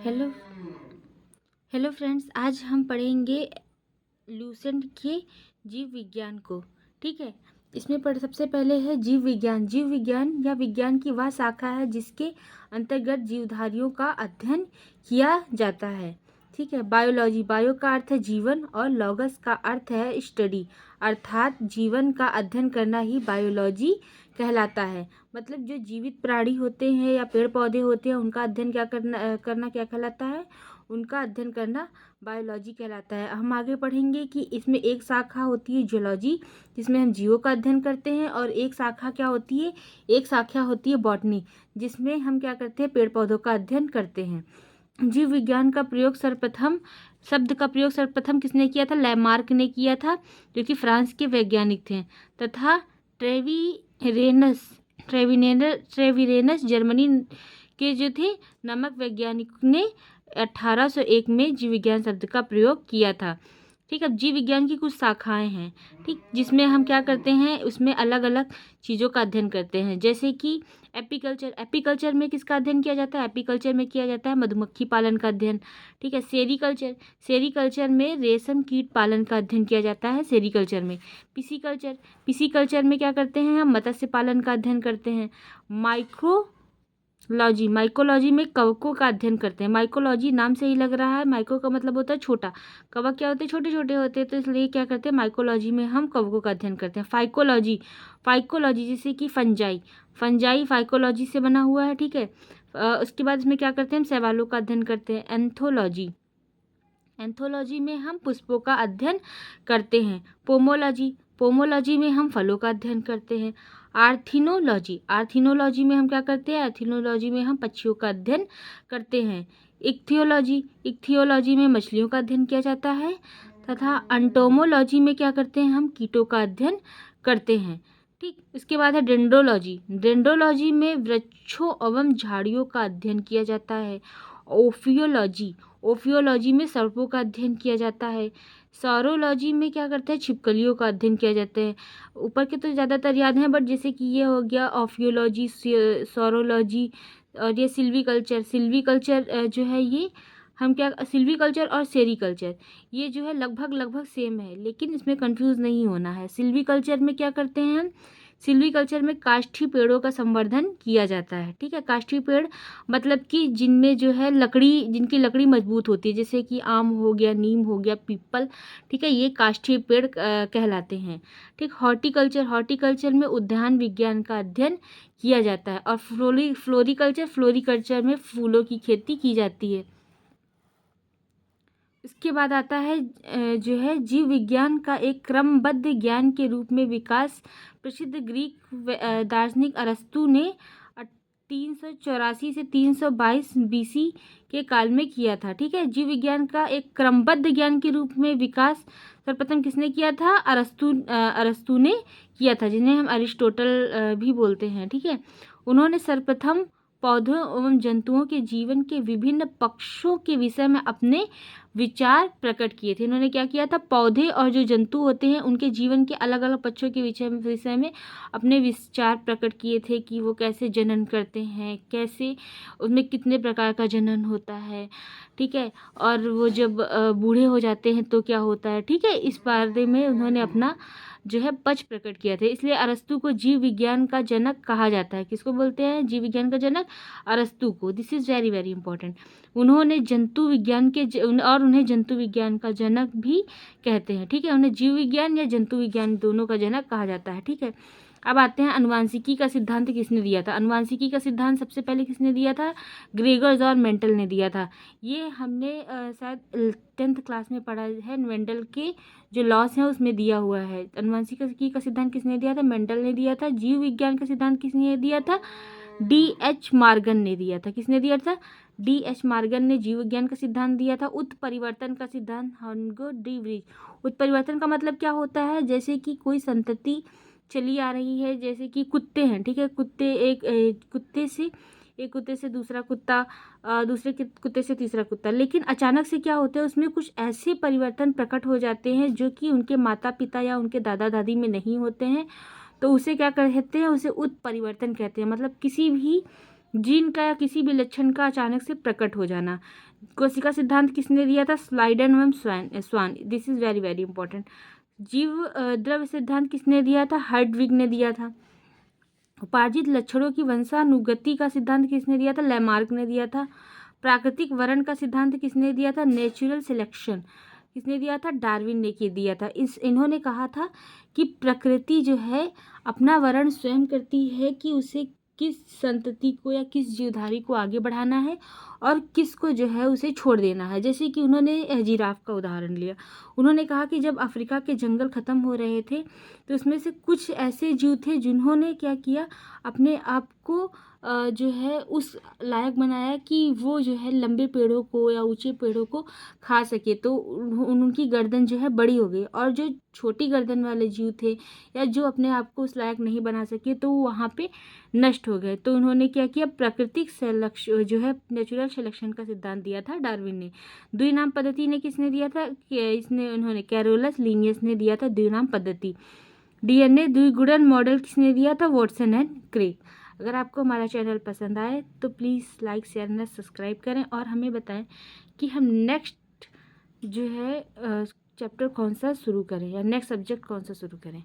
Hello hello friends, आज हम पढ़ेंगे लूसेंट के जीव विज्ञान को। ठीक है, इसमें सबसे पहले है जीव विज्ञान। जीव विज्ञान या विज्ञान की वह शाखा है जिसके अंतर्गत जीवधारियों का अध्ययन किया जाता है। ठीक है, बायोलॉजी, बायो का अर्थ है जीवन और लॉगस का अर्थ है स्टडी, अर्थात जीवन का अध्ययन करना ही बायोलॉजी कहलाता है। मतलब जो जीवित प्राणी होते हैं या पेड़ पौधे होते हैं उनका अध्ययन करना क्या कहलाता है? उनका अध्ययन करना बायोलॉजी कहलाता है। हम आगे पढ़ेंगे कि इसमें एक शाखा होती है जूलॉजी, जिसमें हम जीवों का अध्ययन करते हैं, और एक शाखा क्या होती है? एक शाखा होती है बॉटनी, जिसमें हम क्या करते हैं? पेड़ पौधों का अध्ययन करते हैं। जीव विज्ञान का प्रयोग शब्द का प्रयोग सर्वप्रथम किसने किया था? लैमार्क ने किया था, जो कि फ्रांस के वैज्ञानिक थे। तथा ट्रेविरेनस जर्मनी के जो थे नमक वैज्ञानिक ने 1801 में जीव विज्ञान शब्द का प्रयोग किया था। ठीक है, अब जीव विज्ञान की कुछ शाखाएं हैं, ठीक, जिसमें हम क्या करते हैं? उसमें अलग अलग चीज़ों का अध्ययन करते हैं। जैसे कि एपीकल्चर, एपीकल्चर में किसका अध्ययन किया जाता है? एपीकल्चर में किया जाता है मधुमक्खी पालन का अध्ययन। ठीक है, सेरीकल्चर, सेरीकल्चर में रेशम कीट पालन का अध्ययन किया जाता है सेरीकल्चर में। पिसीकल्चर, पिसीकल्चर में क्या करते हैं? हम मत्स्य पालन का अध्ययन करते हैं। माइक्रोलॉजी, माइकोलॉजी में कवकों का अध्ययन करते हैं। माइकोलॉजी नाम से ही लग रहा है, माइको का मतलब होता है छोटा, कवक क्या होते हैं? छोटे छोटे होते हैं, तो इसलिए क्या करते हैं? माइकोलॉजी में हम कवकों का अध्ययन करते हैं। फाइकोलॉजी, फाइकोलॉजी जैसे कि फंजाई, फंजाई फाइकोलॉजी से बना हुआ है। ठीक है, उसके बाद इसमें क्या करते हैं? हम शैवालों का अध्ययन करते हैं। एंथोलॉजी, एंथोलॉजी में हम पुष्पों का अध्ययन करते हैं। पोमोलॉजी, पोमोलॉजी में हम फलों का अध्ययन करते हैं। आर्थिनोलॉजी, आर्थिनोलॉजी में हम क्या करते हैं? आर्थिनोलॉजी में हम पक्षियों का अध्ययन करते हैं। इक्थियोलॉजी, इक्थियोलॉजी में मछलियों का अध्ययन किया जाता है। तथा अंटोमोलॉजी में क्या करते हैं? हम कीटों का अध्ययन करते हैं। ठीक, इसके बाद है डेंड्रोलॉजी, डेंड्रोलॉजी में वृक्षों एवं झाड़ियों का अध्ययन किया जाता है। ओफियोलॉजी, ओफियोलॉजी में सर्पों का अध्ययन किया जाता है। सौरोलॉजी में क्या करते हैं? छिपकलियों का अध्ययन किया जाता है। ऊपर के तो ज़्यादातर याद हैं, बट जैसे कि ये हो गया ऑफियोलॉजी, सौरोलॉजी, और ये सिल्वीकल्चर, सिल्वीकल्चर जो है ये हम क्या, सिल्वीकल्चर और सेरीकल्चर ये जो है लगभग लगभग सेम है, लेकिन इसमें कंफ्यूज नहीं होना है। सिल्वीकल्चर में क्या करते हैं हम? सिल्वीकल्चर में काष्ठी पेड़ों का संवर्धन किया जाता है। ठीक है, काष्ठी पेड़ मतलब कि जिनमें जो है लकड़ी, जिनकी लकड़ी मजबूत होती है, जैसे कि आम हो गया, नीम हो गया, पीपल। ठीक है, ये काष्ठी पेड़ कहलाते हैं। ठीक, हॉर्टिकल्चर, हॉर्टिकल्चर में उद्यान विज्ञान का अध्ययन किया जाता है। और फ्लोरिकल्चर, फ्लोरिकल्चर में फूलों की खेती की जाती है। इसके बाद आता है जो है जीव विज्ञान का एक क्रमबद्ध ज्ञान के रूप में विकास प्रसिद्ध ग्रीक दार्शनिक अरस्तु ने 384 से 322 बीसी के काल में किया था। ठीक है, जीव विज्ञान का एक क्रमबद्ध ज्ञान के रूप में विकास सर्वप्रथम किसने किया था? अरस्तु ने किया था, जिन्हें हम अरिस्टोटल भी बोलते हैं। ठीक है, उन्होंने सर्वप्रथम पौधों एवं जंतुओं के जीवन के विभिन्न पक्षों के विषय में अपने विचार प्रकट किए थे। इन्होंने क्या किया था? पौधे और जो जंतु होते हैं उनके जीवन के अलग अलग पक्षों के विषय में अपने विचार प्रकट किए थे कि वो कैसे जनन करते हैं, कैसे उनमें कितने प्रकार का जनन होता है। ठीक है, और वो जब बूढ़े हो जाते हैं तो क्या होता है। ठीक है, इस बारे में उन्होंने अपना जो है पक्ष प्रकट किया था। इसलिए अरस्तु को जीव विज्ञान का जनक कहा जाता है। किसको बोलते हैं जीव विज्ञान का जनक? अरस्तु को। This is very very important. उन्होंने जंतु विज्ञान के और उन्हें जंतु विज्ञान का जनक भी कहते हैं। ठीक है, उन्हें जीव विज्ञान या जंतु विज्ञान दोनों का जनक कहा जाता है। ठीक है, अब आते हैं अनुवांशिकी का सिद्धांत किसने दिया था? अनुवांशिकी का सिद्धांत सबसे पहले किसने दिया था? ग्रेगर्स और मेंटल ने दिया था। ये हमने शायद 10th क्लास में पढ़ा है। मेंडल के जो लॉस हैं उसमें दिया हुआ है। अनुवांशिकी का सिद्धांत किसने दिया था? मेंडल ने दिया था। जीव विज्ञान का सिद्धांत किसने दिया था? D.H. मार्गन ने दिया था। किसने दिया था? D.H. मार्गन ने जीव विज्ञान का सिद्धांत दिया था। उत्परिवर्तन का सिद्धांत हंगो डी व्रीज। उत्परिवर्तन का मतलब क्या होता है? जैसे कि कोई संतति चली आ रही है, जैसे कि कुत्ते हैं। ठीक है, कुत्ते एक कुत्ते से दूसरा कुत्ता, दूसरे कुत्ते से तीसरा कुत्ता, लेकिन अचानक से क्या होता है, उसमें कुछ ऐसे परिवर्तन प्रकट हो जाते हैं जो कि उनके माता पिता या उनके दादा दादी में नहीं होते हैं। तो उसे क्या कहते हैं? उसे उत्परिवर्तन कहते हैं। मतलब किसी भी जीन का या किसी भी लक्षण का अचानक से प्रकट हो जाना। कोशिका सिद्धांत किसने दिया था? स्लाइडन एवं Schwann. This is very very important. जीव द्रव्य सिद्धांत किसने दिया था? हर्डविग ने दिया था। उपार्जित लक्षणों की वंशानुगति का सिद्धांत किसने दिया था? लैमार्क ने दिया था। प्राकृतिक वर्ण का सिद्धांत किसने दिया था? नेचुरल सिलेक्शन किसने दिया था? डार्विन ने दिया था। इन्होंने कहा था कि प्रकृति जो है अपना वर्ण स्वयं करती है कि उसे किस संतति को या किस जीवधारी को आगे बढ़ाना है और किसको जो है उसे छोड़ देना है। जैसे कि उन्होंने जिराफ का उदाहरण लिया। उन्होंने कहा कि जब अफ्रीका के जंगल ख़त्म हो रहे थे तो उसमें से कुछ ऐसे जीव थे जिन्होंने क्या किया, अपने आप को जो है उस लायक बनाया कि वो जो है लंबे पेड़ों को या ऊंचे पेड़ों को खा सके, तो उनकी गर्दन जो है बड़ी हो गई। और जो छोटी गर्दन वाले जीव थे या जो अपने आप को उस लायक नहीं बना सके तो वो वहाँ पे नष्ट हो गए। तो उन्होंने क्या किया, प्राकृतिक सेलेक्शन जो है नेचुरल सिलेक्शन का सिद्धांत दिया था डार्विन ने। द्विनाम पद्धति ने किसने दिया था? उन्होंने कैरोलस लिनियस ने दिया था द्विनाम पद्धति। डीएनए द्विगुणन मॉडल किसने दिया था? Watson and Craig. अगर आपको हमारा चैनल पसंद आए तो please like share and subscribe करें और हमें बताएं कि हम नेक्स्ट जो है चैप्टर कौन सा शुरू करें या नेक्स्ट सब्जेक्ट कौन सा शुरू करें।